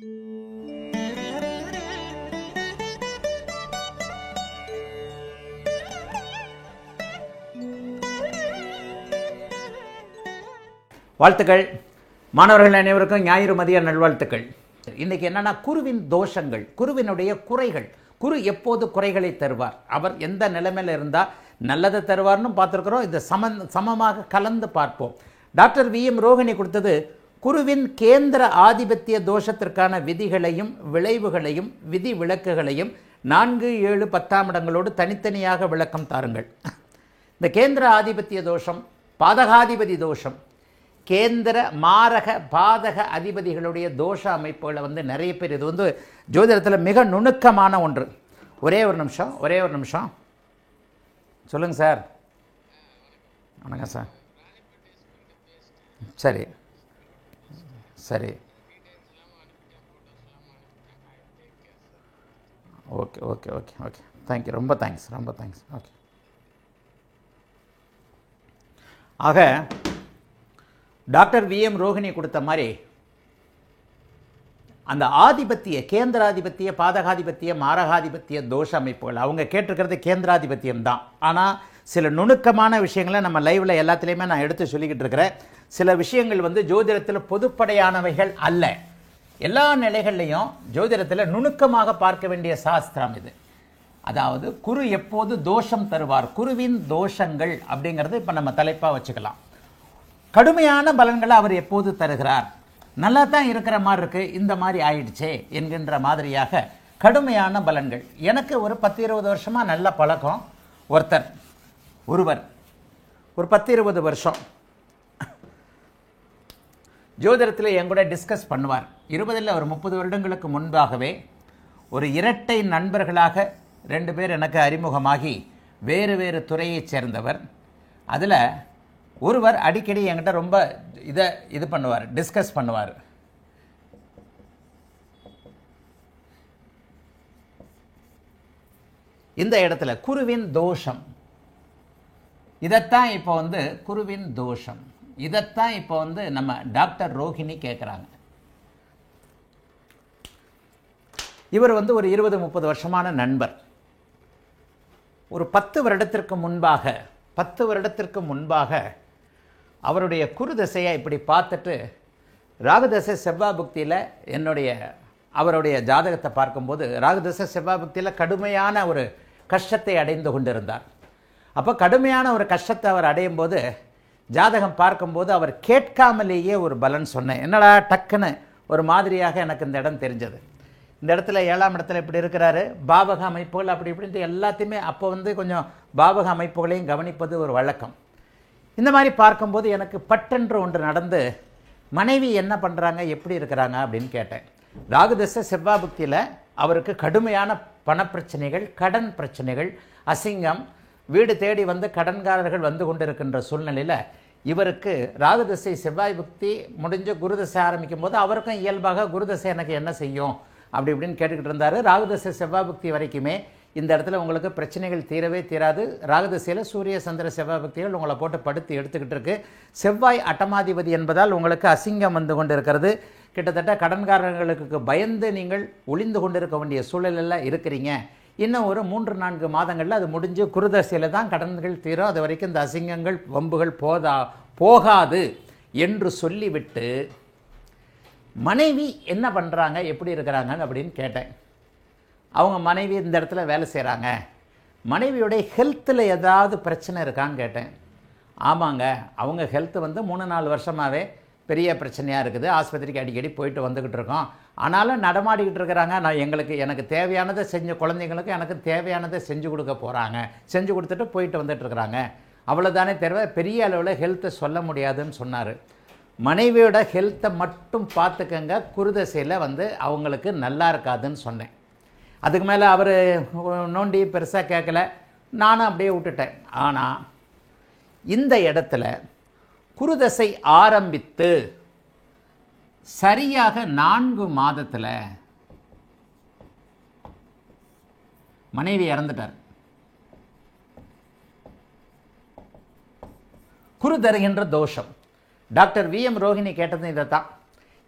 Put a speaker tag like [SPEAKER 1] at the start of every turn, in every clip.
[SPEAKER 1] வாழ்த்துக்கள் மாணவர்கள் அனைவருக்கும் ஞாயிறு மதிய நல்வாழ்த்துக்கள். இன்னைக்கு என்னன்னா குருவின் தோஷங்கள், குருவினுடைய குறைகள். குரு எப்போது குறைகளை தருவார், அவர் எந்த நிலைமையில் இருந்தால் நல்லதை தருவார்னு பார்த்துருக்குறோம். இதை சமமாக கலந்து பார்ப்போம். டாக்டர் வி.எம். ரோகிணி கொடுத்தது குருவின் கேந்திர ஆதிபத்திய தோஷத்திற்கான விதிகளையும் விளைவுகளையும் விதி விளக்குகளையும் 4, 7, 10ஆம் இடங்களோடு தனித்தனியாக விளக்கம் தாருங்கள். இந்த கேந்திர ஆதிபத்திய தோஷம், பாதகாதிபதி தோஷம், கேந்திர மாரக பாதக அதிபதிகளுடைய தோஷ அமைப்புகளை நிறைய பேர், இது ஜோதிடத்தில் மிக நுணுக்கமான ஒன்று. ஒரே ஒரு நிமிஷம் சொல்லுங்கள் சார். வணக்கம் சார். சரி சரி okay okay okay okay thank you, ரொம்ப தேங்க்ஸ். ஓகே, ஆக டாக்டர் வி.எம். ரோகிணி கொடுத்த மாதிரி அந்த ஆதிபத்திய கேந்திராதிபத்திய பாதகாதிபத்திய மாரகாதிபத்திய தோஷ அமைப்புகள் அவங்க கேட்டிருக்கிறது கேந்திராதிபத்தியம் தான். ஆனால் சில நுணுக்கமான விஷயங்களை நம்ம லைவில் எல்லாத்துலேயுமே நான் எடுத்து சொல்லிக்கிட்டு இருக்கிறேன். சில விஷயங்கள் ஜோதிடத்தில் பொதுப்படையானவைகள் அல்ல. எல்லா நிலைகள்லையும் ஜோதிடத்தில் நுணுக்கமாக பார்க்க வேண்டிய சாஸ்திரம் இது. அதாவது குரு எப்போது தோஷம் தருவார், குருவின் தோஷங்கள் அப்படிங்கிறது இப்போ நம்ம தலைப்பாக வச்சுக்கலாம். கடுமையான பலன்களை அவர் எப்போது தருகிறார், நல்லா தான் இருக்கிற மாதிரி இருக்கு, இந்த மாதிரி ஆயிடுச்சே என்கின்ற மாதிரியாக கடுமையான பலன்கள். எனக்கு ஒரு 10-20 வருஷமாக நல்ல பழக்கம். ஒருவர் ஒரு 10-20 வருஷம் ஜோதிடத்தில் என் கூட டிஸ்கஸ் பண்ணுவார். 20 ஒரு 30 வருடங்களுக்கு முன்பாகவே ஒரு இரட்டை நண்பர்களாக 2 பேர் எனக்கு அறிமுகமாகி வேறு வேறு துறையைச் சேர்ந்தவர். அதில் ஒருவர் அடிக்கடி என்கிட்ட ரொம்ப இது பண்ணுவார், டிஸ்கஸ் பண்ணுவார். இந்த இடத்துல குருவின் தோஷம், இதைத்தான் இப்போ குருவின் தோஷம், இதைத்தான் இப்போ நம்ம டாக்டர் ரோகிணி கேட்குறாங்க. இவர் ஒரு 20-30 வருஷமான நண்பர். ஒரு 10 வருடத்திற்கு முன்பாக அவருடைய குரு தசையை இப்படி பார்த்துட்டு ராகுதசை செவ்வாய் புக்தியில் அவருடைய ஜாதகத்தை பார்க்கும்போது ராகுதசை செவ்வாய் புக்தியில் கடுமையான ஒரு கஷ்டத்தை அடைந்து கொண்டிருந்தார். அப்போ கடுமையான ஒரு கஷ்டத்தை அவர் அடையும் போது ஜாதகம் பார்க்கும்போது அவர் கேட்காமலேயே ஒரு பலன் சொன்னேன். என்னடா டக்குன்னு ஒரு மாதிரியாக எனக்கு இந்த இடம் தெரிஞ்சது. இந்த இடத்துல 7ஆம் இடத்துல இப்படி இருக்கிறாரு, பாவக அமைப்புகள் அப்படி இப்படின்ட்டு எல்லாத்தையுமே அப்போ கொஞ்சம் பாவக அமைப்புகளையும் கவனிப்பது ஒரு வழக்கம். இந்த மாதிரி பார்க்கும்போது எனக்கு பட்டென்று ஒன்று நடந்து, மனைவி என்ன பண்ணுறாங்க, எப்படி இருக்கிறாங்க அப்படின்னு கேட்டேன். ராகுதசை செவ்வாய் புக்தியில் அவருக்கு கடுமையான பணப்பிரச்சனைகள், கடன் பிரச்சனைகள், அசிங்கம், வீடு தேடி கடன்காரர்கள் கொண்டிருக்கின்ற சூழ்நிலையில் இவருக்கு ராகுதசை செவ்வாய் புக்தி முடிஞ்ச குருதசை ஆரம்பிக்கும் போது அவருக்கும் இயல்பாக குருதசை எனக்கு என்ன செய்யும் அப்படி இப்படின்னு கேட்டுக்கிட்டு இருந்தார். ராகுதசை செவ்வாய் புக்தி வரைக்குமே இந்த இடத்துல உங்களுக்கு பிரச்சனைகள் தீரவே தீராது. ராகுதசையில் சூரிய சந்திர செவ்வாய் புக்திகள் உங்களை போட்டு படுத்து எடுத்துக்கிட்டு இருக்கு. செவ்வாய் அட்டமாதிபதி என்பதால் உங்களுக்கு அசிங்கம் கொண்டு இருக்கிறது. கிட்டத்தட்ட கடன்காரர்களுக்கு பயந்து நீங்கள் ஒளிந்து கொண்டிருக்க வேண்டிய சூழலில் இருக்கிறீங்க. இன்னும் ஒரு 3-4 மாதங்களில் அது முடிஞ்சு குருதசையில் தான் கடன்கள் தீரும். அது வரைக்கும் இந்த அசிங்கங்கள் வம்புகள் போகாது என்று சொல்லிவிட்டு மனைவி என்ன பண்ணுறாங்க, எப்படி இருக்கிறாங்க அப்படின்னு கேட்டேன். அவங்க மனைவி இந்த இடத்துல வேலை செய்கிறாங்க, மனைவியுடைய ஹெல்த்தில் ஏதாவது பிரச்சனை இருக்கான்னு கேட்டேன். ஆமாங்க, அவங்க ஹெல்த்து 3-4 வருஷமாகவே பெரிய பிரச்சனையாக இருக்குது, ஆஸ்பத்திரிக்கு அடிக்கடி போயிட்டு வந்துக்கிட்டு இருக்கோம், ஆனாலும் நடமாடிக்கிட்டு இருக்கிறாங்க. எனக்கு தேவையானதை குழந்தைங்களுக்கு எனக்கு தேவையானதை செஞ்சு கொடுக்க போகிறாங்க, செஞ்சு கொடுத்துட்டு போயிட்டு வந்துட்டுருக்குறாங்க, அவ்வளோதானே தவிர பெரிய அளவில் ஹெல்த்தை சொல்ல முடியாதுன்னு சொன்னார். மனைவியோட ஹெல்த்தை மட்டும் பார்த்துக்கங்க, குருதசையில் அவங்களுக்கு நல்லா இருக்காதுன்னு சொன்னேன். அதுக்கு மேலே அவர் நோண்டி பெருசாக கேட்கல, நானும் அப்படியே விட்டுட்டேன். ஆனால் இந்த இடத்துல குருதசை ஆரம்பித்து சரியாக 4 மாதத்தில் மனைவி இறந்துட்டார். குரு தருகின்ற தோஷம். டாக்டர் வி.எம். ரோகிணி கேட்டது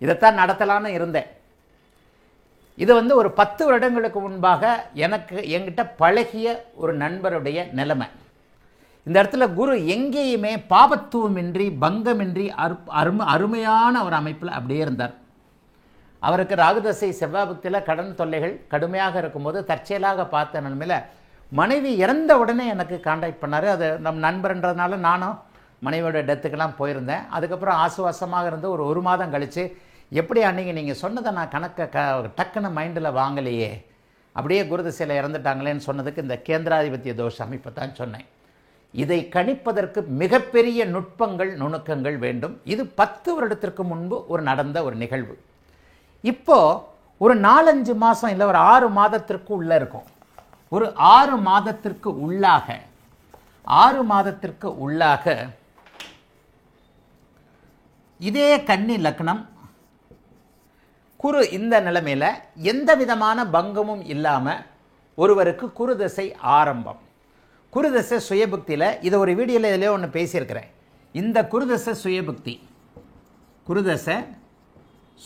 [SPEAKER 1] இதைத்தான் நடத்தலான்னு இருந்தேன். இது வந்து ஒரு 10 வருடங்களுக்கு முன்பாக என்கிட்ட பழகிய ஒரு நண்பருடைய நிலைமை. இந்த இடத்துல குரு எங்கேயுமே பாபத்துவமின்றி பங்கமின்றி அருமையான ஒரு அமைப்பில் அப்படியே இருந்தார். அவருக்கு ராகுதசை செவ்வாய் புக்தியில் கடன் தொல்லைகள் கடுமையாக இருக்கும்போது தற்செயலாக பார்த்த நிலைமையில் மனைவி இறந்த உடனே எனக்கு கான்டாக்ட் பண்ணார். அது நம் நண்பர்ன்றதுனால நானும் மனைவியோட டெத்துக்கெல்லாம் போயிருந்தேன். அதுக்கப்புறம் ஆசுவாசமாக இருந்து ஒரு மாதம் கழித்து, எப்படி அன்றைக்கி நீங்கள் சொன்னதை நான் டக்குன்னு மைண்டில் வாங்கலையே, அப்படியே குருதிசையில் இறந்துட்டாங்களேன்னு சொன்னதுக்கு இந்த கேந்திராதிபத்திய தோஷ அமைப்பை தான் சொன்னேன். இதை கணிப்பதற்கு மிகப்பெரிய நுட்பங்கள் நுணுக்கங்கள் வேண்டும். இது 10 வருடத்திற்கு முன்பு நடந்த ஒரு நிகழ்வு. இப்போது ஒரு 4-5 மாதம் இல்லை ஒரு 6 மாதத்திற்கு உள்ளே இருக்கும். ஒரு 6 மாதத்திற்கு உள்ளாக இதே கன்னி லக்னம் குரு இந்த நிலைமையில் எந்த விதமான பங்கமும் இல்லாமல் ஒருவருக்கு குருதசை ஆரம்பம். குருதசை சுயபுக்தியில் இதை ஒரு வீடியோவில் இதிலே ஒன்று பேசியிருக்கிறேன். இந்த குருதசை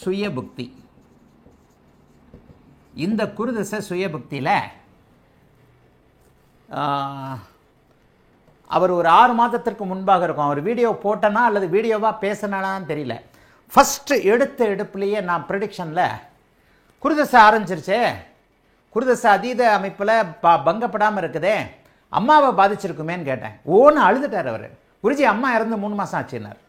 [SPEAKER 1] சுயபுக்தி இந்த குருதசை சுயபுக்தியில் அவர் ஒரு 6 மாதத்திற்கு முன்பாக இருக்கும். அவர் வீடியோ போட்டனா அல்லது வீடியோவாக பேசினானான்னு தெரியல. ஃபஸ்ட்டு எடுப்புலேயே நான் ப்ரெடிக்ஷனில் குருதசை ஆரம்பிச்சிருச்சே, குருதசை அதீத அமைப்பில் பங்கப்படாமல் இருக்குதே, அம்மாவை பாதிச்சிருக்குமேன்னு கேட்டேன். ஓன்னு அழுதுட்டார் அவர். குருஜி அம்மா இறந்து 3 மாதம் ஆச்சுன்னார்.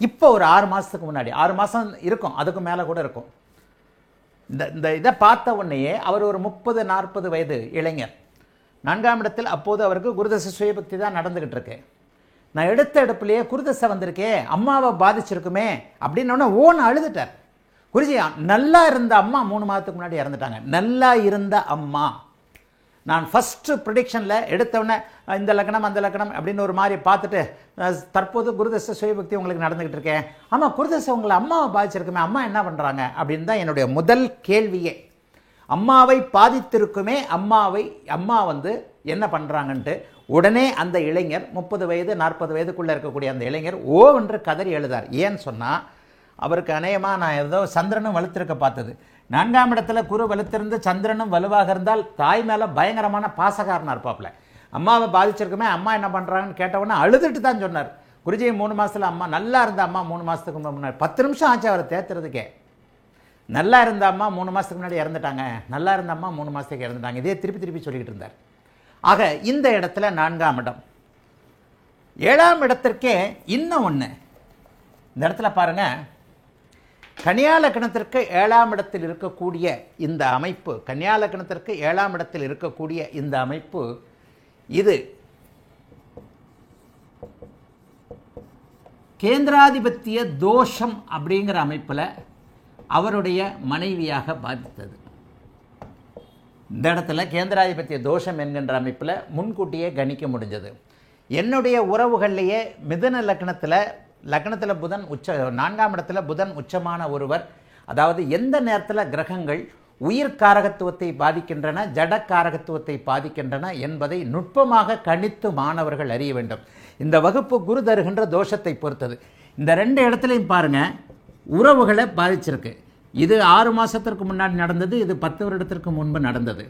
[SPEAKER 1] இப்போ ஒரு 6 மாதத்துக்கு முன்னாடி, 6 மாதம் இருக்கும், அதுக்கு மேலே கூட இருக்கும். இந்த இதை பார்த்த உடனேயே அவர் ஒரு 30-40 வயது இளைஞர். 4ஆம் இடத்தில் அப்போது அவருக்கு குருதசை சுயபக்தி தான் நடந்துக்கிட்டு இருக்கு. நான் எடுப்புலேயே குருதசை வந்திருக்கே, அம்மாவை பாதிச்சிருக்குமே அப்படின்னோடனே ஓன்னு அழுதுட்டார். குருஜி நல்லா இருந்த அம்மா 3 மாதத்துக்கு முன்னாடி இறந்துட்டாங்க. நல்லா இருந்த அம்மா. நான் ஃபஸ்ட்டு ப்ரிடிக்ஷனில் எடுத்தவுடனே இந்த லக்னம் அந்த லக்னம் அப்படின்னு ஒரு மாதிரி பார்த்துட்டு, தற்போது குருதசை சுயபக்தி உங்களுக்கு நடந்துக்கிட்டு இருக்கேன், ஆமாம் குருதசை உங்களை அம்மாவை பாதிச்சிருக்குமே, அம்மா என்ன பண்ணுறாங்க அப்படின்னு தான் என்னுடைய முதல் கேள்வியே. அம்மாவை பாதித்திருக்குமே, அம்மா வந்து என்ன பண்ணுறாங்கன்ட்டு உடனே அந்த இளைஞர் 30 வயது 40 வயதுக்குள்ளே இருக்கக்கூடிய அந்த இளைஞர் என்று கதறி எழுதார். ஏன்னு சொன்னால் அவருக்கு அநேகமாக நான் ஏதோ சந்திரனும் வலுத்திருக்க பார்த்தது. 4ஆம் இடத்துல குரு வலுத்திருந்து சந்திரனும் வலுவாக இருந்தால் தாய் மேலே பயங்கரமான பாசகாரனாக இருப்பாப்புல. அம்மாவை பாதிச்சிருக்குமே, அம்மா என்ன பண்ணுறாங்கன்னு கேட்டவுடனே அழுதுட்டு தான் சொன்னார். குருஜி 3 மாதத்தில் அம்மா நல்லா இருந்த அம்மா 3 மாதத்துக்கு முன்னாடி 10 நிமிஷம் ஆச்சு அவரை தேத்துறதுக்கே. நல்லா இருந்த அம்மா 3 மாதத்துக்கு முன்னாடி இறந்துட்டாங்க, நல்லா இருந்த அம்மா 3 மாதத்துக்கு இறந்துட்டாங்க, இதே திருப்பி சொல்லிக்கிட்டு இருந்தார். ஆக இந்த இடத்துல 4ஆம் இடம். 7ஆம் இடத்திற்கே இன்னும் ஒன்று. இந்த இடத்துல பாருங்க, கன்னியா லக்னத்திற்கு 7ஆம் இடத்தில் இருக்கக்கூடிய இந்த அமைப்பு, கன்னியா லக்னத்திற்கு 7ஆம் இடத்தில் இருக்கக்கூடிய இந்த அமைப்பு, இது கேந்திராதிபத்திய தோஷம் அப்படிங்கிற அமைப்பில் அவருடைய மனைவியாக பாதித்தது. இந்த இடத்துல கேந்திராதிபத்திய தோஷம் என்கின்ற அமைப்பில் முன்கூட்டியே கணிக்க முடிஞ்சது. என்னுடைய உறவுகள்லேயே மிதுன லக்னத்தில் புதன் 4ஆம் இடத்துல புதன் உச்சமான ஒருவர், அதாவது எந்த நேரத்தில் கிரகங்கள் உயிர் காரகத்துவத்தை பாதிக்கின்றன, ஜட காரகத்துவத்தை பாதிக்கின்றன என்பதை நுட்பமாக கணித்து மாணவர்கள் அறிய வேண்டும். இந்த வகுப்பு குரு தருகின்ற தோஷத்தை பொறுத்தது. இந்த 2 இடத்துலையும் பாருங்கள் உறவுகளை பாதிச்சிருக்கு. இது 6 மாதத்திற்கு முன்னாடி நடந்தது, இது 10 வருடத்திற்கு முன்பு நடந்தது.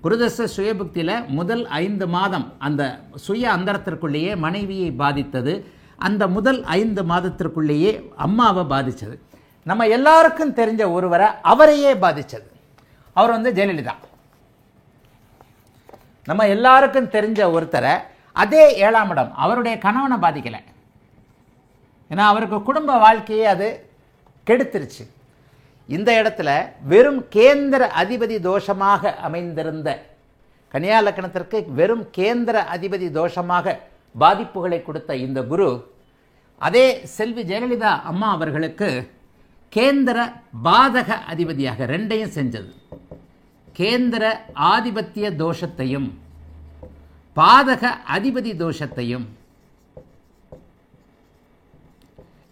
[SPEAKER 1] குருதசை சுயபுக்தியில் முதல் 5 மாதம் அந்த சுய அந்தரத்திற்குள்ளேயே மனைவியை பாதித்தது. அந்த முதல் 5 மாதத்திற்குள்ளேயே அம்மாவை பாதித்தது. நம்ம எல்லாருக்கும் தெரிஞ்ச ஒருவரை அவரையே பாதித்தது. அவர் வந்து ஜெயலலிதா. நம்ம எல்லாருக்கும் தெரிஞ்ச ஒருத்தரை அதே 7ஆம் இடம் அவருடைய கணவனை பாதிக்கலை. ஏன்னா அவருக்கு குடும்ப வாழ்க்கையே அது கெடுத்துருச்சு. இந்த இடத்துல வெறும் கேந்திர அதிபதி தோஷமாக அமைந்திருந்த கன்னியா லக்னத்திற்கு வெறும் கேந்திர அதிபதி தோஷமாக பாதிப்புகளை கொடுத்த இந்த குரு அதே செல்வி ஜெயலலிதா அம்மா அவர்களுக்கு கேந்திர பாதக அதிபதியாக 2ஐயும் செஞ்சது. கேந்திர ஆதிபத்திய தோஷத்தையும் பாதக அதிபதி தோஷத்தையும்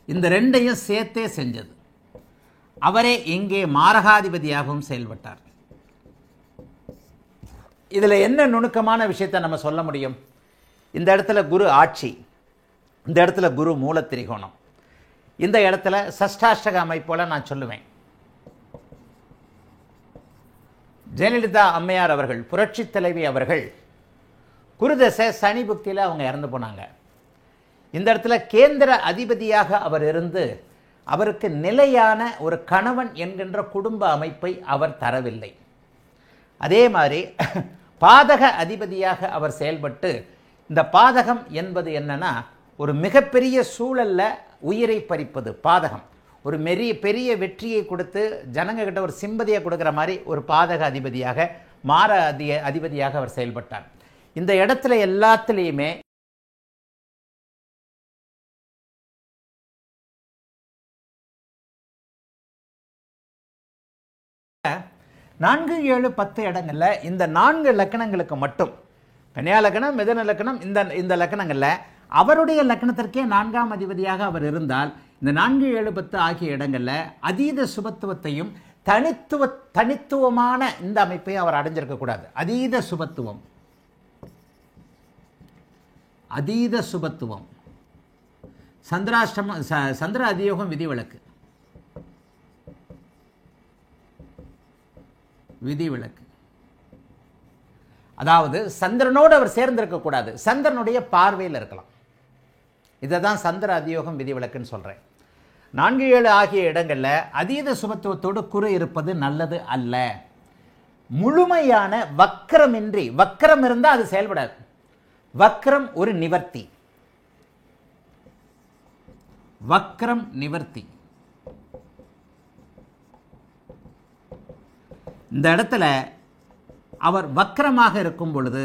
[SPEAKER 1] இந்த 2ஐயும் சேர்த்தே செஞ்சது. அவரே இங்கே மாரகாதிபதியாகவும் செயல்பட்டார். இதில் என்ன நுணுக்கமான விஷயத்தை நம்ம சொல்ல முடியும்? இந்த இடத்துல குரு ஆட்சி, இந்த இடத்துல குரு மூலத்திரிகோணம், இந்த இடத்துல சஷ்டாஷ்டக அமைப்போல நான் சொல்லுவேன். ஜெயலலிதா அம்மையார் அவர்கள், புரட்சி தலைவி அவர்கள் குருதசை சனி புக்தியில் அவங்க இறந்து போனாங்க. இந்த இடத்துல கேந்திர அதிபதியாக அவர் இருந்து அவருக்கு நிலையான ஒரு கணவன் என்கின்ற குடும்ப அமைப்பை அவர் தரவில்லை. அதே மாதிரி பாதக அதிபதியாக அவர் செயல்பட்டு, இந்த பாதகம் என்பது என்னன்னா ஒரு மிகப்பெரிய சூழல்ல உயிரை பறிப்பது. பாதகம் ஒரு பெரிய வெற்றியை கொடுத்து ஜனங்க கிட்ட ஒரு சிம்பதியை கொடுக்குற மாதிரி ஒரு பாதக அதிபதியாக, மார அதிபதியாக அவர் செயல்பட்டார். இந்த இடத்துல எல்லாத்துலேயுமே நான்கு 7 10 இடங்கள்ல இந்த 4 லக்கணங்களுக்கு மட்டும், கன்னியா லக்கணம், மிதுன லக்கணம், இந்த லக்கணங்கள்ல அவருடைய லக்கணத்திற்கே 4ஆம் அதிபதியாக அவர் இருந்தால் இந்த 4 7 10 ஆகிய இடங்கள்ல அதீத சுபத்துவத்தையும் தனித்துவமான இந்த அமைப்பையும் அவர் அடைஞ்சிருக்க கூடாது. அதீத சுபத்துவம் சந்திராஷ்டம சந்திர அதியோகம் விதிவிலக்கு. அதாவது சந்திரனோடு அவர் சேர்ந்திருக்க கூடாது, சந்திரனுடைய பார்வையில் இருக்கலாம். இதை தான் சந்திர அதியோகம் விதிவிலக்குன்னு சொல்றேன். 4 7 ஆகிய இடங்கள்ல அதீத சுபத்துவத்தோடு குரு இருப்பது நல்லது அல்ல. முழுமையான வக்கரமின்றி, வக்கரம் இருந்தால் அது செயல்படாது. வக்கரம் ஒரு நிவர்த்தி. இந்த இடத்துல அவர் வக்கரமாக இருக்கும் பொழுது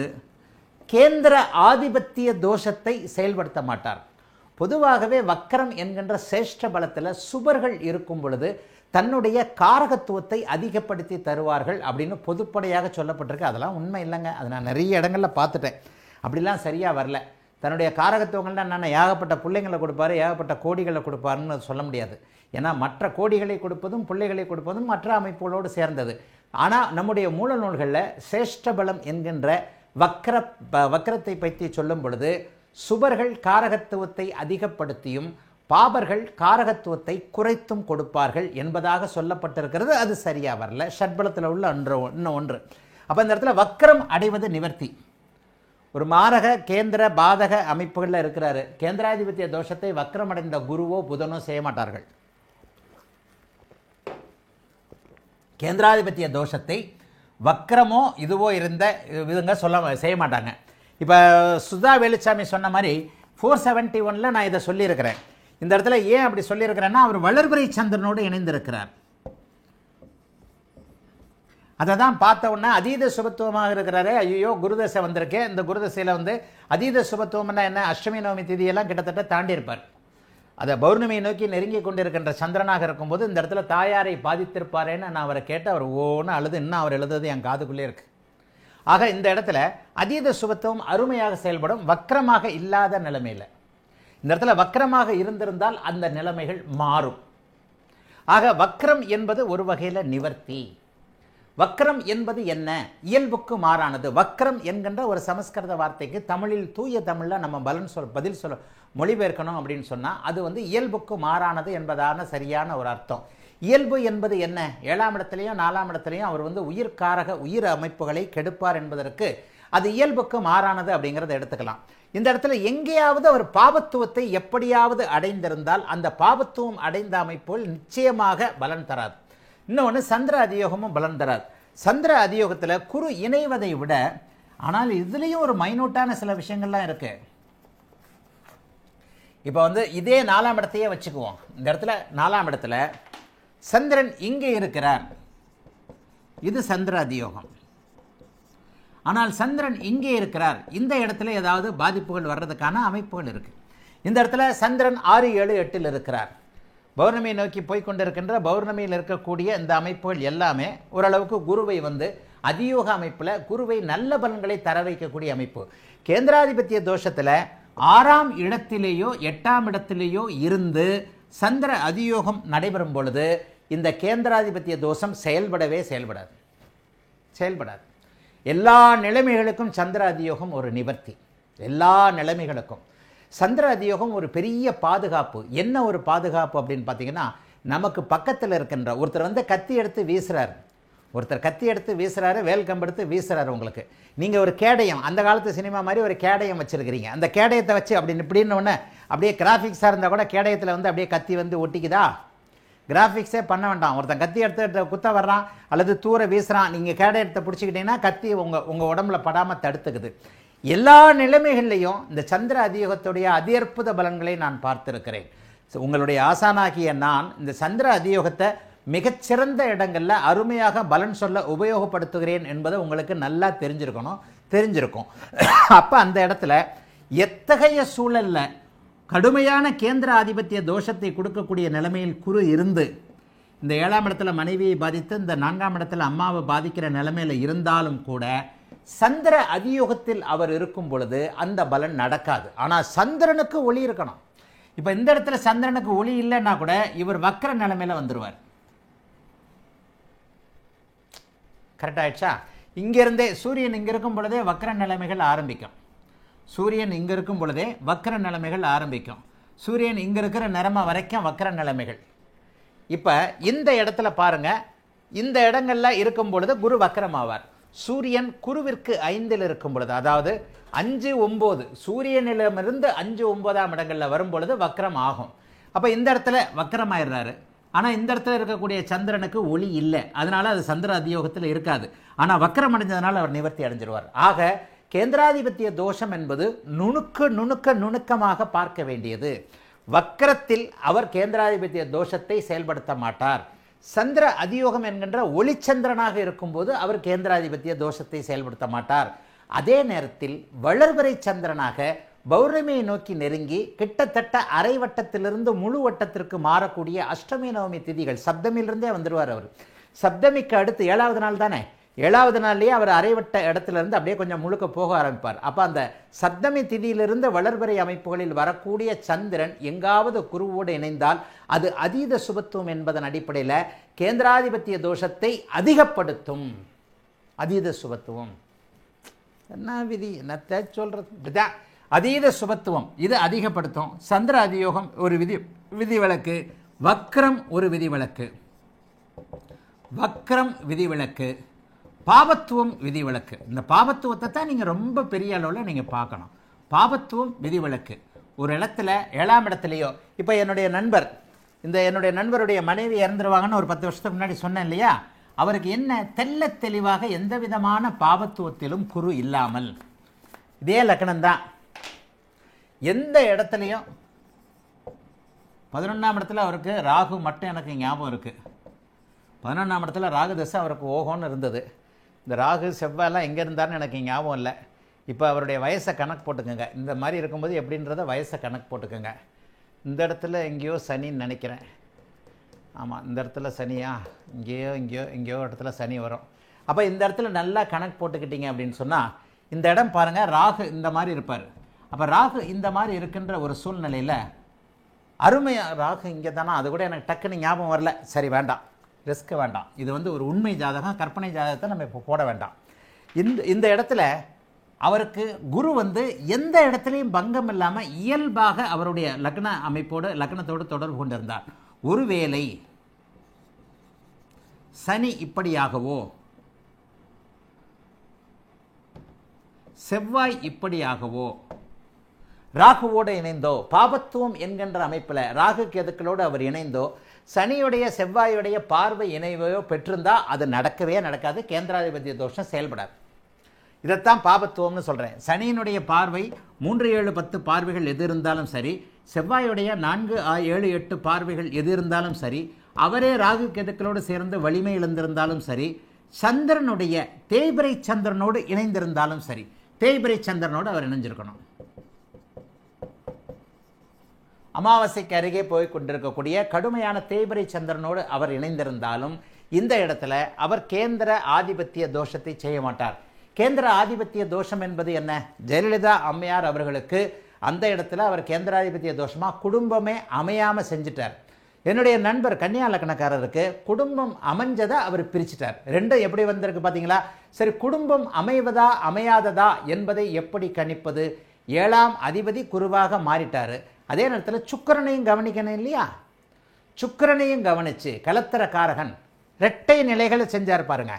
[SPEAKER 1] கேந்திர ஆதிபத்திய தோஷத்தை செயல்படுத்த மாட்டார். பொதுவாகவே வக்கரம் என்கின்ற சேஷ்ட பலத்தில் சுபர்கள் இருக்கும் பொழுது தன்னுடைய காரகத்துவத்தை அதிகப்படுத்தி தருவார்கள் அப்படின்னு பொதுப்படையாக சொல்லப்பட்டிருக்கு. அதெல்லாம் உண்மை இல்லைங்க. அதை நான் நிறைய இடங்களில் பார்த்துட்டேன். அப்படிலாம் சரியாக வரல. தன்னுடைய காரகத்துவங்கள்னா நான் ஏகப்பட்ட பிள்ளைங்களை கொடுப்பாரு, ஏகப்பட்ட கோடிகளை கொடுப்பாருன்னு சொல்ல முடியாது. ஏன்னா மற்ற கோடிகளை கொடுப்பதும் பிள்ளைகளை கொடுப்பதும் மற்ற அமைப்புகளோடு சேர்ந்தது. ஆனால் நம்முடைய மூல நூல்களில் சேஷ்டபலம் என்கின்ற வக்கரத்தை பற்றி சொல்லும் பொழுது சுபர்கள் காரகத்துவத்தை அதிகப்படுத்தியும் பாபர்கள் காரகத்துவத்தை குறைத்தும் கொடுப்பார்கள் என்பதாக சொல்லப்பட்டிருக்கிறது. அது சரியா வரல. ஷட்பலத்தில் உள்ள இன்னும் ஒன்று. அப்போ இந்த இடத்துல வக்கரம் அடைவது நிவர்த்தி. ஒரு மாரக கேந்திர பாதக அமைப்புகளில் இருக்கிறாரு. கேந்திராதிபத்திய தோஷத்தை வக்கரம் அடைந்த குருவோ புதனோ செய்ய மாட்டார்கள். கேந்திராதிபத்திய தோஷத்தை வக்கரமோ இதுவோ இருந்த விதங்க செய்ய மாட்டாங்க. இப்போ சுதா வேலுச்சாமி சொன்ன மாதிரி 471 நான் இதை சொல்லியிருக்கிறேன். இந்த இடத்துல ஏன் அப்படி சொல்லியிருக்கிறேன்னா அவர் வளர்பிறை சந்திரனோடு இணைந்திருக்கிறார். அதை தான் பார்த்த உடனே அதீத சுபத்துவமாக இருக்கிறாரே, ஐயோ குருதசை வந்திருக்கே, இந்த குருதசையில் அதீத சுபத்துவம்னா என்ன, அஷ்டமி நவமி திதியெல்லாம் கிட்டத்தட்ட தாண்டி இருப்பார். அதை பௌர்ணமியை நோக்கி நெருங்கி கொண்டிருக்கின்ற சந்திரனாக இருக்கும்போது இந்த இடத்துல தாயாரை பாதித்திருப்பாரேன்னு நான் அவரை கேட்டு அவர் ஓன்னு அழுது, இன்னும் அவர் எழுதுறது என் காதுக்குள்ளே இருக்கு. ஆக இந்த இடத்துல அதீத சுபத்துவம் அருமையாக செயல்படும், வக்கரமாக இல்லாத நிலைமையில். இந்த இடத்துல வக்கரமாக இருந்திருந்தால் அந்த நிலைமைகள் மாறும். ஆக வக்கரம் என்பது ஒரு வகையில் நிவர்த்தி. வக்கரம் என்பது என்ன? இயல்புக்கு மாறானது. வக்கரம் என்கின்ற ஒரு சமஸ்கிருத வார்த்தைக்கு தமிழில் தூய தமிழில் நம்ம பதில் சொல்ல மொழிபெயர்க்கணும் அப்படின்னு சொன்னால் அது இயல்புக்கு மாறானது என்பதான சரியான ஒரு அர்த்தம். இயல்பு என்பது என்ன? 7ஆம் இடத்துலையும் 4ஆம் இடத்துலையும் அவர் உயிர்காரக உயிர் அமைப்புகளை கெடுப்பார் என்பதற்கு அது இயல்புக்கு மாறானது அப்படிங்கிறத எடுத்துக்கலாம். இந்த இடத்துல எங்கேயாவது அவர் பாபத்துவத்தை எப்படியாவது அடைந்திருந்தால் அந்த பாபத்துவம் அடைந்த அமைப்புகள் நிச்சயமாக பலன் தராது. இன்னொன்று சந்திர அதியோகமும் பலன் தராது. சந்திர அதியோகத்தில் குரு இணைவதை விட, ஆனால் இதுலேயும் ஒரு மைனூட்டான சில விஷயங்கள்லாம் இருக்கு. இப்போ இதே 4ஆம் இடத்தையே வச்சுக்குவோம். இந்த இடத்துல 4ஆம் இடத்துல சந்திரன் இங்கே இருக்கிறார். இது சந்திர அதியோகம். ஆனால் சந்திரன் இங்கே இருக்கிறார். இந்த இடத்துல ஏதாவது பாதிப்புகள் வர்றதுக்கான அமைப்புகள் இருக்கு. இந்த இடத்துல சந்திரன் 6 7 8 இருக்கிறார். பௌர்ணமியை நோக்கி போய்கொண்டிருக்கின்ற பௌர்ணமியில் இருக்கக்கூடிய இந்த அமைப்புகள் எல்லாமே ஓரளவுக்கு குருவை அதியோக அமைப்பில் குருவை நல்ல பலன்களை தர வைக்கக்கூடிய அமைப்பு. கேந்திராதிபத்திய தோஷத்தில் 6ஆம் இடத்திலேயோ 8ஆம் இடத்திலேயோ இருந்து சந்திர அதியோகம் நடைபெறும் பொழுது இந்த கேந்திராதிபத்திய தோஷம் செயல்படாது. எல்லா நிலைமைகளுக்கும் சந்திர அதியோகம் ஒரு நிவர்த்தி. எல்லா நிலைமைகளுக்கும் சந்திர அதியோகம் ஒரு பெரிய பாதுகாப்பு. என்ன ஒரு பாதுகாப்பு அப்படின்னு பார்த்தீங்கன்னா, நமக்கு பக்கத்தில் இருக்கின்ற ஒருத்தர் கத்தி எடுத்து வீசுறார், ஒருத்தர் கத்தி எடுத்து வீசுறாரு, வேல் கம்பெடுத்து வீசுறாரு. உங்களுக்கு நீங்கள் ஒரு கேடயம், அந்த காலத்து சினிமா மாதிரி ஒரு கேடயம் வச்சுருக்கிறீங்க. அந்த கேடயத்தை வச்சு இப்படின்னு ஒன்று அப்படியே கிராஃபிக்ஸாக இருந்தால் கூட கேடயத்தில் வந்து அப்படியே கத்தி வந்து ஒட்டிக்குதா? கிராஃபிக்ஸே பண்ண வேண்டாம். ஒருத்தன் கத்தி எடுத்து குத்த வர்றான் அல்லது தூர வீசுகிறான், நீங்கள் கேடயத்தை பிடிச்சிக்கிட்டீங்கன்னா கத்தி உங்கள் உடம்புல படாமல் தடுத்துக்குது. எல்லா நிலைமைகள்லையும் இந்த சந்திர அதியோகத்துடைய அதியற்புத பலன்களை நான் பார்த்திருக்கிறேன். உங்களுடைய ஆசானாகிய நான் இந்த சந்திர அதியோகத்தை மிகச்சிறந்த இடங்களில் அருமையாக பலன் சொல்ல உபயோகப்படுத்துகிறேன் என்பதை உங்களுக்கு நல்லா தெரிஞ்சிருக்கும். அப்போ அந்த இடத்துல எத்தகைய சூழலில் கடுமையான கேந்திர ஆதிபத்திய தோஷத்தை கொடுக்கக்கூடிய நிலைமையில் குரு இருந்து இந்த 7ஆம் இடத்துல மனைவியை பாதித்து இந்த 4ஆம் இடத்துல அம்மாவை பாதிக்கிற நிலைமையில் இருந்தாலும் கூட சந்திர அதியோகத்தில் அவர் இருக்கும் பொழுது அந்த பலன் நடக்காது. ஆனால் சந்திரனுக்கு ஒளி இருக்கணும். இப்போ இந்த இடத்துல சந்திரனுக்கு ஒளி இல்லைன்னா கூட இவர் வக்கர நிலைமையில் வந்துடுவார். கரெக்ட் ஆயிடுச்சா? இங்கிருந்தே சூரியன் இங்கே இருக்கும் பொழுதே வக்கர நிலைமைகள் ஆரம்பிக்கும். சூரியன் இங்கே இருக்கும் பொழுதே வக்கர நிலைமைகள் ஆரம்பிக்கும். சூரியன் இங்கே இருக்கிற நிறம வரைக்கும் வக்கர நிலைமைகள். இப்போ இந்த இடத்துல பாருங்க, இந்த இடங்கள்ல இருக்கும் பொழுது குரு வக்கரம் ஆவார். சூரியன் குருவிற்கு 5ல் இருக்கும் பொழுது, அதாவது 5, 9 சூரியனிடமிருந்து 5, 9ஆம் இடங்களில் வரும் பொழுது வக்கரம் ஆகும். அப்போ இந்த இடத்துல வக்கரம் ஆயிடுறாரு. ஆனால் இந்த இடத்துல இருக்கக்கூடிய சந்திரனுக்கு ஒளி இல்லை, அதனால அது சந்திர அதியோகத்தில் இருக்காது. ஆனால் வக்கரம் அடைஞ்சதுனால அவர் நிவர்த்தி அடைஞ்சிருவார். ஆக கேந்திராதிபத்திய தோஷம் என்பது நுணுக்கமாக பார்க்க வேண்டியது. வக்கரத்தில் அவர் கேந்திராதிபத்திய தோஷத்தை செயல்படுத்த மாட்டார். சந்திர அதியோகம் என்கின்ற ஒளிச்சந்திரனாக இருக்கும்போது அவர் கேந்திராதிபத்திய தோஷத்தை செயல்படுத்த மாட்டார். அதே நேரத்தில் வளர்வரை சந்திரனாக பௌர்ணமியை நோக்கி நெருங்கி கிட்டத்தட்ட அரை வட்டத்திலிருந்து முழு வட்டத்திற்கு மாறக்கூடிய அஷ்டமி நவமி திதிகள், சப்தமியிலிருந்தே வந்துடுவார் அவர். சப்தமிக்கு அடுத்து 7வது நாள் தானே, 7வது நாள்லேயே அவர் அரைவட்ட இடத்துலேருந்து அப்படியே கொஞ்சம் முழுக்க போக ஆரம்பிப்பார். அப்போ அந்த சப்தமி திதியிலிருந்து வளர்வரை அமைப்புகளில் வரக்கூடிய சந்திரன் எங்காவது குருவோடு இணைந்தால் அது அதீத சுபத்துவம் என்பதன் அடிப்படையில் கேந்திராதிபத்திய தோஷத்தை அதிகப்படுத்தும். அதீத சுபத்துவம் என்ன விதி, என்னத்தை சொல்றது? அதீத சுபத்துவம் இது அதிகப்படுத்தும். சந்திர அதியோகம் ஒரு விதிவிலக்கு, வக்ரம் ஒரு விதிவிலக்கு, வக்ரம் விதிவிலக்கு, பாபத்துவம் விதிவிலக்கு. இந்த பாபத்துவத்தை தான் நீங்கள் ரொம்ப பெரிய அளவில் நீங்கள் பார்க்கணும். பாபத்துவம் விதிவிலக்கு ஒரு இடத்துல 7ஆம் இடத்துலையோ, இப்போ என்னுடைய நண்பருடைய மனைவி இறந்துருவாங்கன்னு ஒரு 10 வருஷத்துக்கு முன்னாடி சொன்னேன் இல்லையா, அவருக்கு என்ன தெல்ல தெளிவாக எந்த விதமான பாபத்துவத்திலும் குரு இல்லாமல், இதே லக்னம் தான். எந்த இடத்துலையும் 11ஆம் இடத்துல அவருக்கு ராகு மட்டும் எனக்கு ஞாபகம் இருக்குது. 11ஆம் இடத்துல ராகு தசை அவருக்கு ஓகோன்னு இருந்தது. இந்த ராகு செவ்வாயெல்லாம் எங்கே இருந்தார்னு எனக்கு ஞாபகம் இல்லை. இப்போ அவருடைய வயசை கணக்கு போட்டுக்கோங்க. இந்த மாதிரி இருக்கும்போது எப்படின்றத வயசை கணக்கு போட்டுக்கோங்க. இந்த இடத்துல எங்கேயோ சனின்னு நினைக்கிறேன். ஆமாம், இந்த இடத்துல சனியா, எங்கேயோ இடத்துல சனி வரும். அப்போ இந்த இடத்துல நல்லா கணக்கு போட்டுக்கிட்டீங்க அப்படின்னு சொன்னால், இந்த இடம் பாருங்கள், ராகு இந்த மாதிரி இருப்பார். அப்போ ராகு இந்த மாதிரி இருக்கின்ற ஒரு சூழ்நிலையில் அருமையாக ராகு இங்கே தானா, அது கூட எனக்கு டக்குன்னு ஞாபகம் வரல. சரி, வேண்டாம், ரிஸ்க் வேண்டாம். இது வந்து ஒரு உண்மை ஜாதகம், கற்பனை ஜாதகத்தை நம்ம இப்போ போட வேண்டாம். இந்த இடத்துல அவருக்கு குரு வந்து எந்த இடத்துலையும் பங்கம் இல்லாமல் இயல்பாக அவருடைய லக்னத்தோடு தொடர்பு கொண்டிருந்தார். ஒருவேளை சனி இப்படியாகவோ செவ்வாய் இப்படியாகவோ ராகுவோடு இணைந்தோ, பாபத்துவம் என்கின்ற அமைப்பில் ராகு கேதுக்களோடு அவர் இணைந்தோ, சனியுடைய செவ்வாயுடைய பார்வை இணைவையோ பெற்றிருந்தால் அது நடக்கவே நடக்காது. கேந்திராதிபத்திய தோஷம் செயல்படாது. இதைத்தான் பாபத்துவம்னு சொல்கிறேன். சனியினுடைய பார்வை 3, 7, 10 பார்வைகள் எது இருந்தாலும் சரி, செவ்வாயுடைய 4, 7, 8 பார்வைகள் எது இருந்தாலும் சரி, அவரே ராகு கேதுக்களோடு சேர்ந்து வலிமை இழந்திருந்தாலும் சரி, சந்திரனுடைய தேய்பிரை சந்திரனோடு இணைந்திருந்தாலும் சரி, தேய்பிரை சந்திரனோடு அவர் இணைஞ்சிருக்கணும். அமாவாசைக்கு அருகே போய் கொண்டிருக்கக்கூடிய கடுமையான தேய்பிரை சந்திரனோடு அவர் இணைந்திருந்தாலும் இந்த இடத்துல அவர் கேந்திர ஆதிபத்திய தோஷத்தை செய்ய மாட்டார். கேந்திர ஆதிபத்திய தோஷம் என்பது என்ன? ஜெயலலிதா அம்மையார் அவர்களுக்கு அந்த இடத்துல அவர் கேந்திராதிபத்திய தோஷமாக குடும்பமே அமையாமல் செஞ்சிட்டார். என்னுடைய நண்பர் கன்னியா லக்னக்காரருக்கு குடும்பம் அமைஞ்சதை அவர் பிரிச்சுட்டார். ரெண்டும் எப்படி வந்திருக்கு பார்த்தீங்களா? சரி, குடும்பம் அமைவதா அமையாததா என்பதை எப்படி கணிப்பது? 7ஆம் அதிபதி குருவாக மாறிட்டார். அதே நேரத்தில் சுக்கிரனையும் கவனிக்கணும் இல்லையா? சுக்கிரனையும் கவனித்து கலத்திர காரகன் இரட்டை நிலைகளை செஞ்சார் பாருங்க.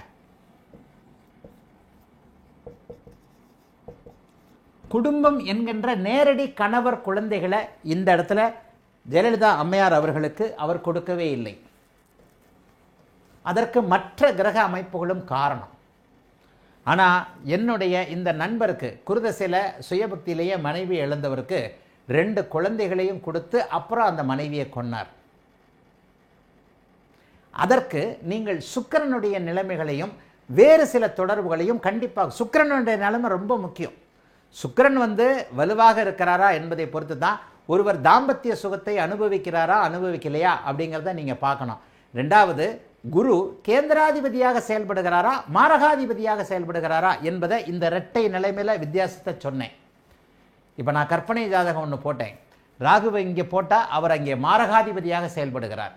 [SPEAKER 1] குடும்பம் என்கின்ற நேரடி கணவர் குழந்தைகளை இந்த இடத்துல ஜெயலலிதா அம்மையார் அவர்களுக்கு அவர் கொடுக்கவே இல்லை. அதற்கு மற்ற கிரக அமைப்புகளும் காரணம். ஆனால் என்னுடைய இந்த நண்பருக்கு குருதசையில் சுயபக்தியிலேயே மனைவி இழந்தவருக்கு 2 குழந்தைகளையும் கொடுத்து அப்புறம் அந்த மனைவியை கொன்னார். அதற்கு நீங்கள் சுக்கிரனுடைய நிலைமைகளையும் வேறு சில தொடர்புகளையும் கண்டிப்பாக, சுக்கிரனுடைய நிலைமை ரொம்ப முக்கியம். சுக்கிரன் வலுவாக இருக்கிறாரா என்பதை பொறுத்து தான் ஒருவர் தாம்பத்திய சுகத்தை அனுபவிக்கிறாரா அனுபவிக்கலையா அப்படிங்கிறத நீங்கள் பார்க்கணும். 2வது, குரு கேந்திராதிபதியாக செயல்படுகிறாரா மாரகாதிபதியாக செயல்படுகிறாரா என்பதை இந்த இரட்டை நிலைமையில் வித்தியாசத்தை சொன்னேன். இப்போ நான் கற்பனை ஜாதகம் ஒன்று போட்டேன். ராகுவை இங்கே போட்டால் அவர் அங்கே மாரகாதிபதியாக செயல்படுகிறார்.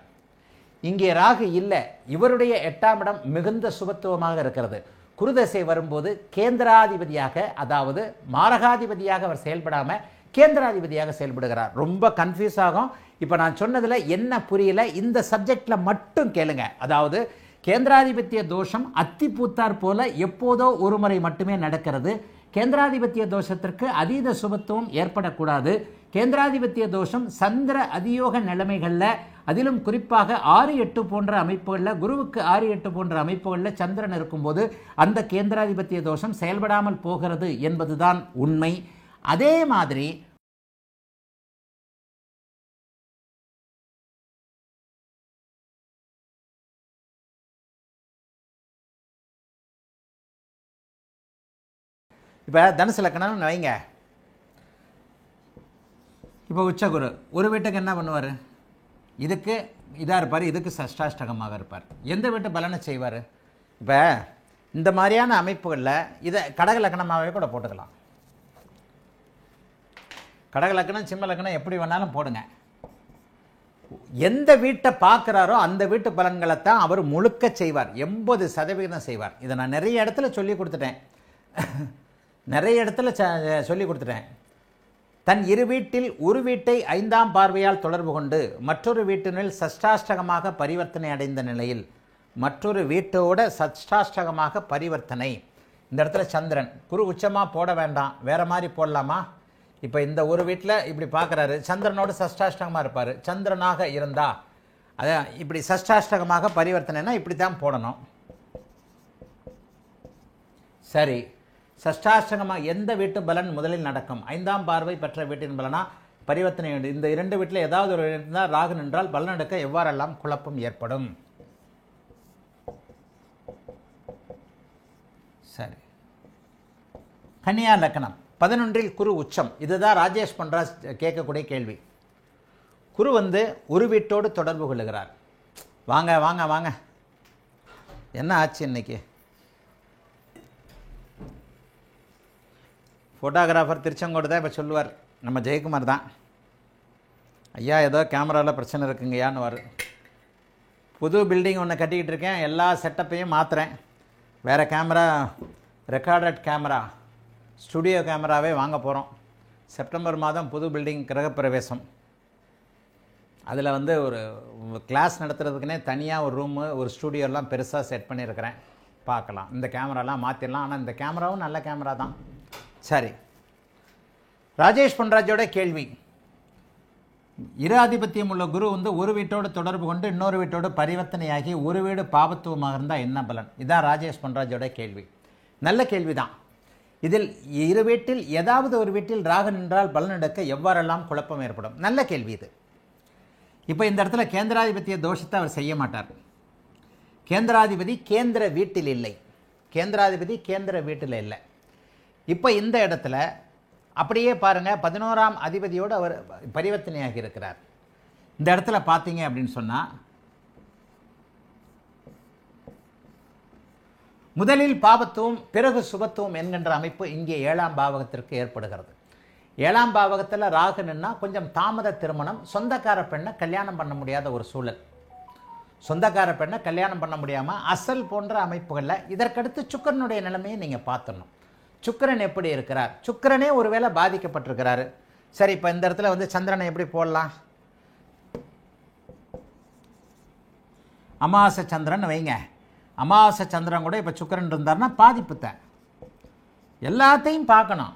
[SPEAKER 1] இங்கே ராகு இல்லை, இவருடைய 8ஆம் இடம் மிகுந்த சுபத்துவமாக இருக்கிறது. குருதசை வரும்போது கேந்திராதிபதியாக, அதாவது மாரகாதிபதியாக அவர் செயல்படாமல் கேந்திராதிபதியாக செயல்படுகிறார். ரொம்ப கன்ஃபியூஸ் ஆகும். இப்போ நான் சொன்னதில் என்ன புரியல, இந்த சப்ஜெக்டில் மட்டும் கேளுங்க. அதாவது கேந்திராதிபத்திய தோஷம் அத்தி பூத்தார் போல எப்போதோ ஒரு முறை மட்டுமே நடக்கிறது. கேந்திராதிபத்திய தோஷத்திற்கு அதீத சுபத்துவம் ஏற்படக்கூடாது. கேந்திராதிபத்திய தோஷம் சந்திர அதியோக நிலைமைகளில், அதிலும் குறிப்பாக 6-8 போன்ற அமைப்புகளில், குருவுக்கு 6-8 போன்ற அமைப்புகளில் சந்திரன் இருக்கும்போது அந்த கேந்திராதிபத்திய தோஷம் செயல்படாமல் போகிறது என்பதுதான் உண்மை. அதே மாதிரி இப்போ தனுசு லக்னம்னு வைங்க. இப்போ உச்சகுரு ஒரு வீட்டுக்கு என்ன பண்ணுவார்? இதுக்கு இதாக இருப்பார், இதுக்கு சஷ்டாஷ்டகமாக இருப்பார். எந்த வீட்டு பலனை செய்வார்? இப்போ இந்த மாதிரியான அமைப்புகளில் இதை கடக லக்னமாகவே கூட போட்டுக்கலாம். கடக லக்னம் சிம்ம லக்னம் எப்படி வேணாலும் போடுங்க. எந்த வீட்டை பார்க்குறாரோ அந்த வீட்டு பலன்களைத்தான் அவர் முழுக்க செய்வார். 80% செய்வார். இதை நான் நிறைய இடத்துல சொல்லி கொடுத்துட்டேன். தன் இரு வீட்டில் ஒரு வீட்டை 5ஆம் பார்வையால் தொடர்பு கொண்டு மற்றொரு வீட்டினில் சஷ்டாஷ்டகமாக பரிவர்த்தனை அடைந்த நிலையில், மற்றொரு வீட்டோட சஷ்டாஷ்டகமாக பரிவர்த்தனை. இந்த இடத்துல சந்திரன் குரு உச்சமாக போட வேண்டாம், வேறு மாதிரி போடலாமா? இப்போ இந்த ஒரு வீட்டில் இப்படி பார்க்குறாரு, சந்திரனோட சஷ்டாஷ்டகமாக இருப்பார். சந்திரனாக இருந்தா அதான் இப்படி சஷ்டாஷ்டகமாக பரிவர்த்தனைனா இப்படி தான் போடணும். சரி, சஷ்டாஷ்டகமாக எந்த வீட்டு பலன் முதலில் நடக்கும்? 5ஆம் பார்வை பெற்ற வீட்டின் பலனா பரிவர்த்தனை. இந்த 2 வீட்டில் ஏதாவது ஒரு இருந்தால் ராகு நின்றால் பலன் எடுக்க எவ்வாறெல்லாம் குழப்பம் ஏற்படும்? சரி, கன்னியா லக்னம் 11இல் குரு உச்சம். இதுதான் ராஜேஷ் பண்றாஸ் கேட்கக்கூடிய கேள்வி. குரு ஒரு வீட்டோடு தொடர்பு கொள்ளுகிறார். வாங்க வாங்க வாங்க, என்ன ஆச்சு இன்னைக்கு? ஃபோட்டோகிராஃபர் திருச்செங்கோடு தான் இப்போ சொல்லுவார், நம்ம ஜெயக்குமார் தான். ஐயா ஏதோ கேமராவில் பிரச்சனை இருக்குங்கய்யான்னு. புது பில்டிங் ஒன்று கட்டிக்கிட்டு இருக்கேன், எல்லா செட்டப்பையும் மாற்றுறேன். வேறு கேமரா, ரெக்கார்டட் கேமரா, ஸ்டுடியோ கேமராவே வாங்க போகிறோம். செப்டம்பர் மாதம் புது பில்டிங் கிரகப்பிரவேசம். அதில் ஒரு கிளாஸ் நடத்துறதுக்குனே தனியாக ஒரு ரூமு, ஒரு ஸ்டூடியோலாம் பெருசாக செட் பண்ணியிருக்கிறேன். பார்க்கலாம், இந்த கேமராலாம் மாற்றிடலாம். ஆனால் இந்த கேமராவும் நல்ல கேமரா தான். சரி, ராஜேஷ் பொன்ராஜோட கேள்வி. இரு ஆதிபத்தியம் உள்ள குரு ஒரு வீட்டோடு தொடர்பு கொண்டு இன்னொரு வீட்டோடு பரிவர்த்தனையாகி ஒரு வீடு பாபத்துவமாக இருந்தால் என்ன பலன்? இதான் ராஜேஷ் பொன்ராஜோட கேள்வி. நல்ல கேள்வி தான். இதில் இரு வீட்டில் ஏதாவது ஒரு வீட்டில் ராகு நின்றால் பலன் எடுக்க எவ்வாறெல்லாம் குழப்பம் ஏற்படும்? நல்ல கேள்வி இது. இப்போ இந்த இடத்துல கேந்திராதிபத்திய தோஷத்தை அவர் செய்ய மாட்டார். கேந்திராதிபதி கேந்திர வீட்டில் இல்லை, கேந்திராதிபதி கேந்திர வீட்டில் இல்லை. இப்போ இந்த இடத்துல அப்படியே பாருங்கள், 11ஆம் அதிபதியோடு அவர் பரிவர்த்தனையாகி இருக்கிறார். இந்த இடத்துல பார்த்தீங்க அப்படின்னு சொன்னால், முதலில் பாபத்துவம் பிறகு சுபத்துவம் என்கின்ற அமைப்பு இங்கே 7ஆம் பாவகத்திற்கு ஏற்படுகிறது. 7ஆம் பாவகத்தில் ராகு நின்னா கொஞ்சம் தாமத திருமணம், சொந்தக்கார பெண்ணை கல்யாணம் பண்ண முடியாத ஒரு சூழல். சொந்தக்கார பெண்ணை கல்யாணம் பண்ண முடியாமல் அசல் போன்ற அமைப்புகளில். இதற்கடுத்து சுக்கிரனுடைய நிலைமையை நீங்கள் பார்த்துடணும். சுக்கிரன் எப்படி இருக்கிறார்? சுக்கிரனே ஒருவேளை பாதிக்கப்பட்டிருக்கிறாரு. சரி, இப்போ இந்த இடத்துல சந்திரனை எப்படி போடலாம்? அமாவாசை சந்திரன் வைங்க, அமாவாசை சந்திரன் கூட இப்போ சுக்கிரன் இருந்தார்னா பாதிப்பு தான். எல்லாத்தையும் பார்க்கணும்,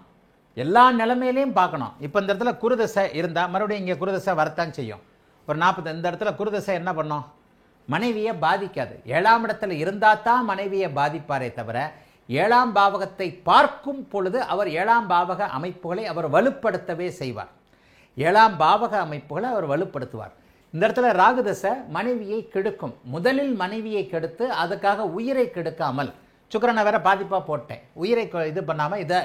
[SPEAKER 1] எல்லா நிலைமையிலையும் பார்க்கணும். இப்போ இந்த இடத்துல குருதசை இருந்தால் மறுபடியும் இங்கே குருதசை வரத்தான் செய்யும். ஒரு 40 இந்த இடத்துல குருதசை என்ன பண்ணும்? மனைவியை பாதிக்காது. 7ஆம் இடத்துல இருந்தால் தான் மனைவியை பாதிப்பாரே தவிர 7ஆம் பாவகத்தை பார்க்கும் பொழுது அவர் 7ஆம் பாவக அமைப்புகளை அவர் வலுப்படுத்தவே செய்வார். 7ஆம் பாவக அமைப்புகளை அவர் வலுப்படுத்துவார். இந்த இடத்துல ராகுதசை மனைவியை கெடுக்கும். முதலில் மனைவியை கெடுத்து அதுக்காக உயிரை கெடுக்காமல், சுக்கிரனை வேற பாதிப்பாக போட்டேன், உயிரை இது பண்ணாமல் இதை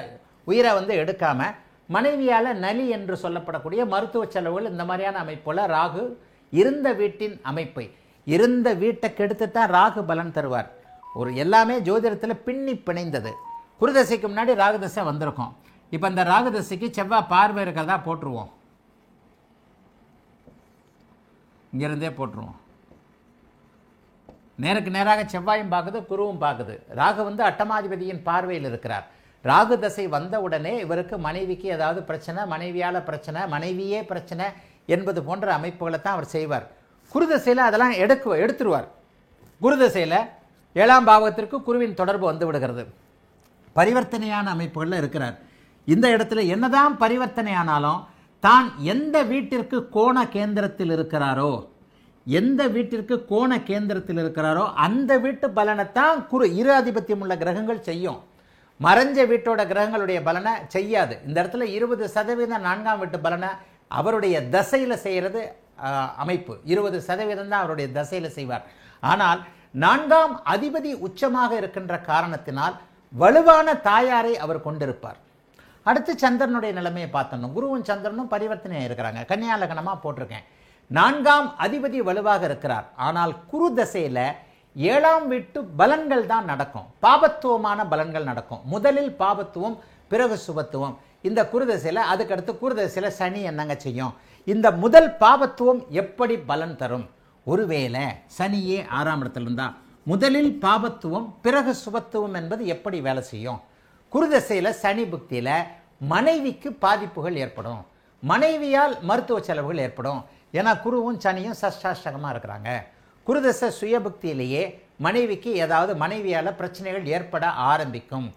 [SPEAKER 1] உயிரை எடுக்காமல் மனைவியால் நலி என்று சொல்லப்படக்கூடிய மருத்துவ செலவுகள் இந்த மாதிரியான அமைப்புல ராகு இருந்த வீட்டின் அமைப்பை, இருந்த வீட்டை கெடுத்து தான் ராகு பலன் தருவார். ஒரு எல்லாமே ஜோதிடத்தில் பின்னி பிணைந்தது. குருதசைக்கு முன்னாடி ராகுதசை வந்திருக்கும். இப்போ இந்த ராகுதசைக்கு செவ்வாய் பார்வை இருக்கிறதா போட்டுருவோம், இங்கிருந்தே போட்டுருவோம். நேருக்கு நேராக செவ்வாயும் பார்க்குது, குருவும் பார்க்குது. ராகு அட்டமாதிபதியின் பார்வையில் இருக்கிறார். ராகு தசை வந்த உடனே இவருக்கு மனைவிக்கு ஏதாவது பிரச்சனை, மனைவியால் பிரச்சனை, மனைவியே பிரச்சனை என்பது போன்ற அமைப்புகளை தான் அவர் செய்வார். குருதசையில் அதெல்லாம் எடுத்துருவார். குருதசையில் 7ஆம் பாவகத்திற்கு குருவின் தொடர்பு வந்து விடுகிறது. பரிவர்த்தனையான அமைப்புகளில் இருக்கிறார். இந்த இடத்துல என்னதான் பரிவர்த்தனை ஆனாலும் தான் எந்த வீட்டிற்கு கோண கேந்திரத்தில் இருக்கிறாரோ, எந்த வீட்டிற்கு கோண கேந்திரத்தில் இருக்கிறாரோ அந்த வீட்டு பலனைத்தான் குரு இரு ஆதிபத்தியம் உள்ள கிரகங்கள் செய்யும். மறைஞ்ச வீட்டோட கிரகங்களுடைய பலனை செய்யாது. இந்த இடத்துல 20% 4ஆம் வீட்டு பலனை அவருடைய தசையில் செய்கிறது அமைப்பு. 20% தான் அவருடைய தசையில் செய்வார். ஆனால் 4ஆம் அதிபதி உச்சமாக இருக்கின்ற காரணத்தினால் வலுவான தாயாரை அவர் கொண்டிருப்பார். அடுத்து சந்திரனுடைய நிலைமையை பார்த்தோம். குருவும் சந்திரனும் பரிவர்த்தனையாக இருக்கிறாங்க. கன்னியா லக்னமாக போட்டிருக்கேன். 4ஆம் அதிபதி வலுவாக இருக்கிறார். ஆனால் குரு தசையில் 7ஆம் வீட்டு பலன்கள் தான் நடக்கும், பாபத்துவமான பலன்கள் நடக்கும். முதலில் பாபத்துவம், பிறகு சுபத்துவம். இந்த குருதசையில் அதுக்கடுத்து குருதசையில் சனி என்னங்க செய்யும்? இந்த முதல் பாபத்துவம் எப்படி பலன் தரும்? ஒருவேளை சனியே 6ஆம் இடத்துல இருந்தா முதலில் பாபத்துவம் பிறகு சுபத்துவம் என்பது எப்படி வேலை செய்யும்? குருதசையில் சனி புக்தியில் மனைவிக்கு பாதிப்புகள் ஏற்படும், மனைவியால் மருத்துவ செலவுகள் ஏற்படும். ஏன்னா குருவும் சனியும் சஷ்டாஷ்டகமாக இருக்கிறாங்க. குருதசை சுயபுக்தியிலேயே மனைவிக்கு ஏதாவது மனைவியால் பிரச்சனைகள் ஏற்பட ஆரம்பிக்கும்.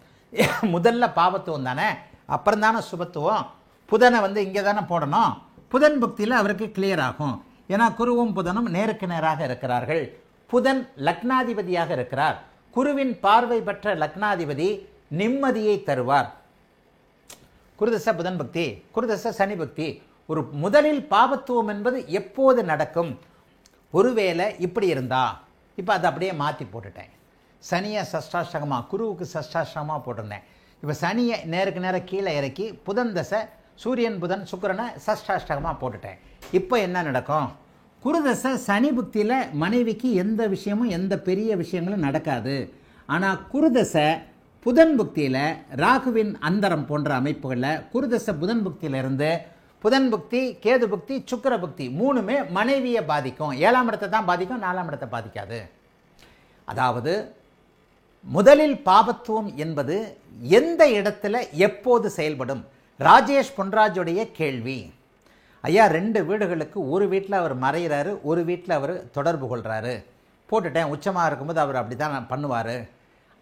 [SPEAKER 1] முதல்ல பாபத்துவம் தானே, அப்புறம் தானே சுபத்துவம். புதனை இங்கே தானே போடணும். புதன் புக்தியில் அவருக்கு கிளியர் ஆகும். ஏன்னா குருவும் புதனும் நேருக்கு நேராக இருக்கிறார்கள். புதன் லக்னாதிபதியாக இருக்கிறார். குருவின் பார்வை பெற்ற லக்னாதிபதி நிம்மதியை தருவார். குருதசை புதன் பக்தி, குருதசை சனி பக்தி. ஒரு முதலில் பாபத்துவம் என்பது எப்போது நடக்கும்? ஒருவேளை இப்படி இருந்தா, இப்போ அதை அப்படியே மாற்றி போட்டுட்டேன். சனியை சஷ்டாஷ்டகமாக, குருவுக்கு சஷ்டாஷ்டகமாக போட்டிருந்தேன். இப்போ சனியை நேருக்கு நேரம் கீழே இறக்கி புதன் தசை சூரியன் புதன் சுக்கிரனை சஷ்டாஷ்டகமாக போட்டுட்டேன். இப்போ என்ன நடக்கும்? குருதசை சனி புக்தியில் மனைவிக்கு எந்த விஷயமும் எந்த பெரிய விஷயங்களும் நடக்காது. ஆனால் குருதசை புதன் புக்தியில் ராகுவின் அந்தரம் போன்ற அமைப்புகளில் குருதசை புதன் புக்தியிலிருந்து புதன் புக்தி, கேது புக்தி, சுக்கிர புக்தி மூணுமே மனைவியை பாதிக்கும். 7ஆம் இடத்தை தான் பாதிக்கும், 4ஆம் இடத்தை பாதிக்காது. அதாவது முதலில் பாபத்துவம் என்பது எந்த இடத்துல எப்போது செயல்படும்? ராஜேஷ் பொன்ராஜுடைய கேள்வி. ஐயா 2 வீடுகளுக்கு ஒரு வீட்டில் அவர் மறைகிறாரு, ஒரு வீட்டில் அவர் தொடர்பு கொள்கிறாரு. போட்டுட்டேன், உச்சமாக இருக்கும்போது அவர் அப்படி தான் பண்ணுவார்.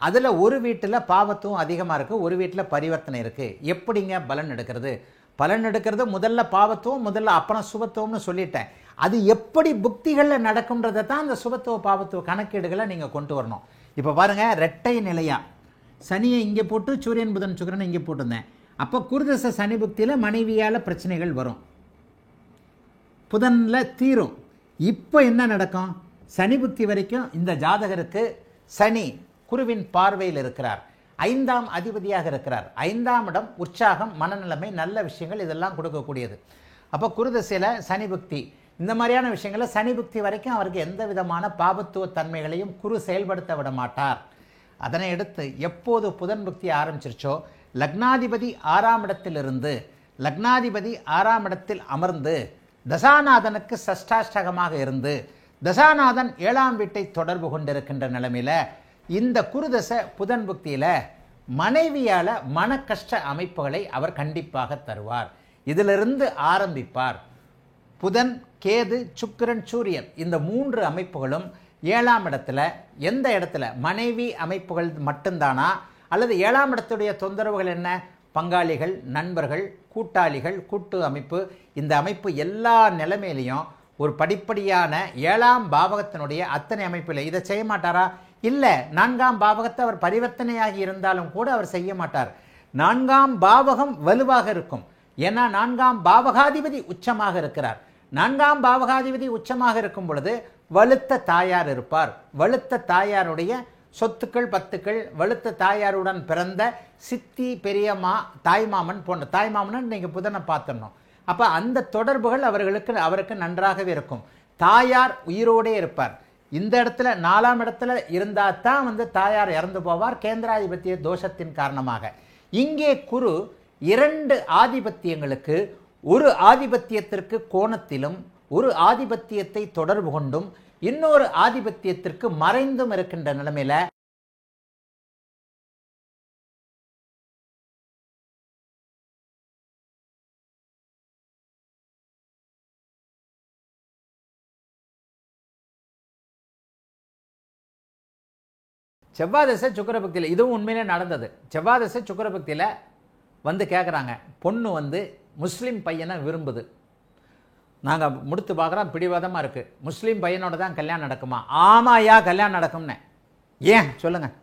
[SPEAKER 1] அதில் ஒரு வீட்டில் பாவத்துவம் அதிகமாக இருக்குது, ஒரு வீட்டில் பரிவர்த்தனை இருக்குது. எப்படிங்க பலன் எடுக்கிறது? பலன் எடுக்கிறது முதல்ல பாவத்துவம், முதல்ல அப்புறம் சுபத்துவம்னு சொல்லிட்டேன். அது எப்படி புக்திகளில் நடக்கும்ன்றதை தான் அந்த சுபத்துவ பாவத்துவ கணக்கீடுகளை நீங்கள் கொண்டு வரணும். இப்போ பாருங்கள், ரெட்டை நிலையா சனியை இங்கே போட்டு சூரியன் புதன் சுக்கிரனை இங்கே போட்டிருந்தேன். அப்போ குருதசை சனி புக்தியில் மனைவியால் பிரச்சனைகள் வரும், புதனில் தீரும். இப்போ என்ன நடக்கும்? சனி புக்தி வரைக்கும் இந்த ஜாதகருக்கு சனி குருவின் பார்வையில் இருக்கிறார், 5ஆம் அதிபதியாக இருக்கிறார். 5ஆம் இடம் உற்சாகம், மனநிலைமை, நல்ல விஷயங்கள் இதெல்லாம் கொடுக்கக்கூடியது. அப்போ குருதசையில் சனி புக்தி இந்த மாதிரியான விஷயங்களை சனி புக்தி வரைக்கும் அவருக்கு எந்த விதமான பாபத்துவ தன்மைகளையும் குரு செயல்படுத்த விட மாட்டார். அதனை எடுத்து எப்போது புதன் புக்தி ஆரம்பிச்சிருச்சோ லக்னாதிபதி 6ஆம் இடத்திலிருந்து லக்னாதிபதி 6ஆம் இடத்தில் அமர்ந்து தசாநாதனுக்கு சஷ்டாஷ்டகமாக இருந்து தசாநாதன் 7ஆம் வீட்டை தொடர்பு கொண்டிருக்கின்ற நிலைமையில் இந்த குருதசை புதன் புக்தியில் மனைவியால் மன கஷ்ட அமைப்புகளை அவர் கண்டிப்பாக தருவார். இதிலிருந்து ஆரம்பிப்பார். புதன், கேது, சுக்கிரன், சூரியன் இந்த 3 அமைப்புகளும் 7ஆம் இடத்துல எந்த இடத்துல மனைவி அமைப்புகள் மட்டும்தானா, அல்லது 7ஆம் இடத்துடைய தொந்தரவுகள் என்ன? பங்காளிகள், நண்பர்கள், கூட்டாளிகள், கூட்டு அமைப்பு, இந்த அமைப்பு எல்லா நிலைமையிலையும் ஒரு படிப்படியான 7ஆம் பாவகத்தினுடைய அத்தனை அமைப்பில் இதை செய்ய மாட்டாரா? இல்லை. 4ஆம் பாவகத்தை அவர் பரிவர்த்தனையாகி இருந்தாலும் கூட அவர் செய்ய மாட்டார். 4ஆம் பாவகம் வலுவாக இருக்கும். ஏன்னா 4ஆம் பாவகாதிபதி உச்சமாக இருக்கிறார். 4ஆம் பாவகாதிபதி உச்சமாக இருக்கும் பொழுது வலுத்த தாயார் இருப்பார். வலுத்த தாயாருடைய சொத்துக்கள், பத்துக்கள், வலுத்த தாயாருடன் பிறந்த சித்தி, பெரியம்மா, தாய்மாமன் போன்ற தாய்மாமன் நீங்கள் புதனை பார்த்துடணும். அப்போ அந்த தொடர்புகள் அவருக்கு நன்றாகவே இருக்கும். தாயார் உயிரோடே இருப்பார். இந்த இடத்துல 4ஆம் இடத்துல இருந்தால் தான் தாயார் இறந்து போவார் கேந்திராதிபத்திய தோஷத்தின் காரணமாக. இங்கே குரு 2 ஆதிபத்தியங்களுக்கு, ஒரு ஆதிபத்தியத்திற்கு கோணத்திலும் ஒரு ஆதிபத்தியத்தை தொடர்பு கொண்டும் இன்னொரு ஆதிபத்தியத்திற்கு மறைந்தும் இருக்கின்ற நிலைமையில செவ்வாதசை சுக்கிரபக்தியில் இதுவும் உண்மையிலே நடந்தது. செவ்வாதசை சுக்கிரபக்தியில் கேட்குறாங்க, பொண்ணு முஸ்லீம் பையனை விரும்புது. நாங்கள் முடித்து பார்க்குறோம், பிடிவாதமாக இருக்குது. முஸ்லீம் பையனோட தான் கல்யாணம் நடக்குமா? ஆமாம் ஐயா, கல்யாணம் நடக்கும்னு. ஏன் சொல்லுங்கள்.